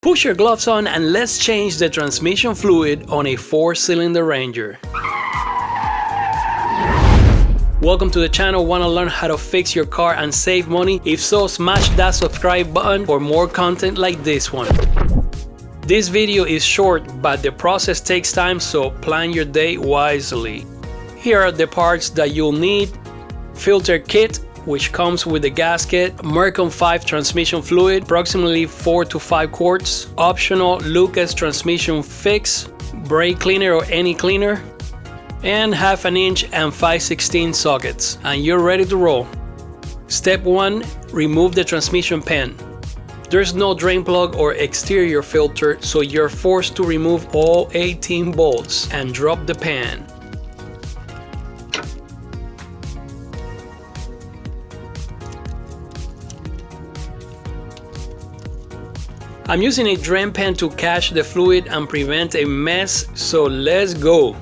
Put your gloves on and let's change the transmission fluid on a 4-cylinder Ranger. Welcome to the channel. Want to learn how to fix your car and save money? If so, smash that subscribe button for more content like this one. This video is short, but the process takes time, so plan your day wisely. Here are the parts that you'll need. Filter kit, which comes with the gasket, Mercon V transmission fluid, approximately 4 to 5 quarts, optional Lucas transmission fix, brake cleaner or any cleaner, and 1/2 inch and 5/16 sockets, and you're ready to roll. Step 1. Remove the transmission pan. There's no drain plug or exterior filter, so you're forced to remove all 18 bolts and drop the pan. I'm using a drain pan to catch the fluid and prevent a mess, so let's go.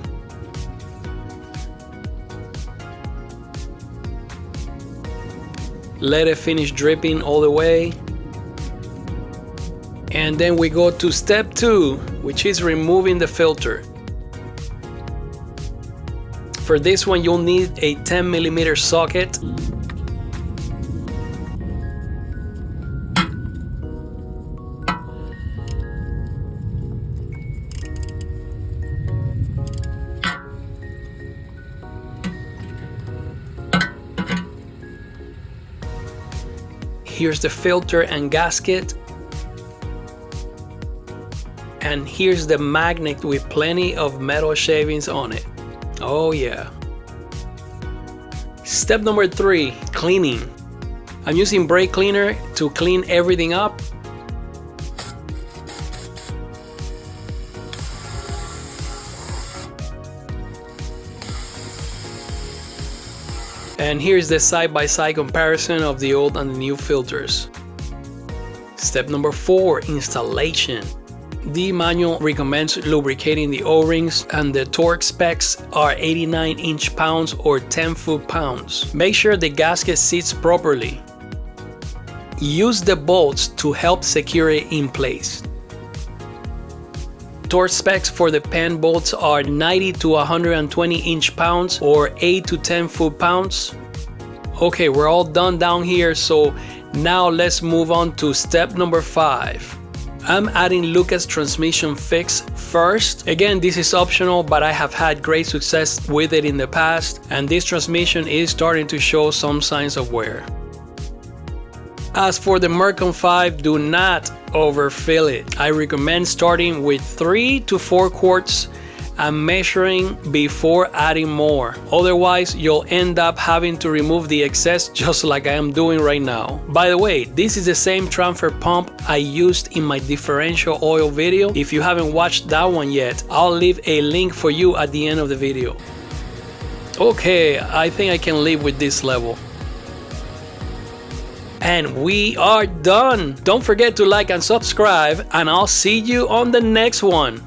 Let it finish dripping all the way. And then we go to step 2, which is removing the filter. For this one, you'll need a 10mm socket. Here's the filter and gasket. And here's the magnet with plenty of metal shavings on it. Oh yeah. Step number 3, cleaning. I'm using brake cleaner to clean everything up. And here's the side-by-side comparison of the old and the new filters. Step number 4, installation. The manual recommends lubricating the O-rings, and the torque specs are 89 inch-pounds or 10 foot-pounds. Make sure the gasket sits properly. Use the bolts to help secure it in place. Torque specs for the pan bolts are 90 to 120 inch-pounds or 8 to 10 foot-pounds. Okay, we're all done down here, so now let's move on to step number 5. I'm adding Lucas transmission fix first. Again, this is optional, but I have had great success with it in the past, and this transmission is starting to show some signs of wear. As for the Mercon V, do not overfill it. I recommend starting with 3 to 4 quarts and measuring before adding more. Otherwise, you'll end up having to remove the excess just like I am doing right now. By the way, this is the same transfer pump I used in my differential oil video. If you haven't watched that one yet, I'll leave a link for you at the end of the video. Okay, I think I can live with this level. And we are done. Don't forget to like and subscribe, and I'll see you on the next one.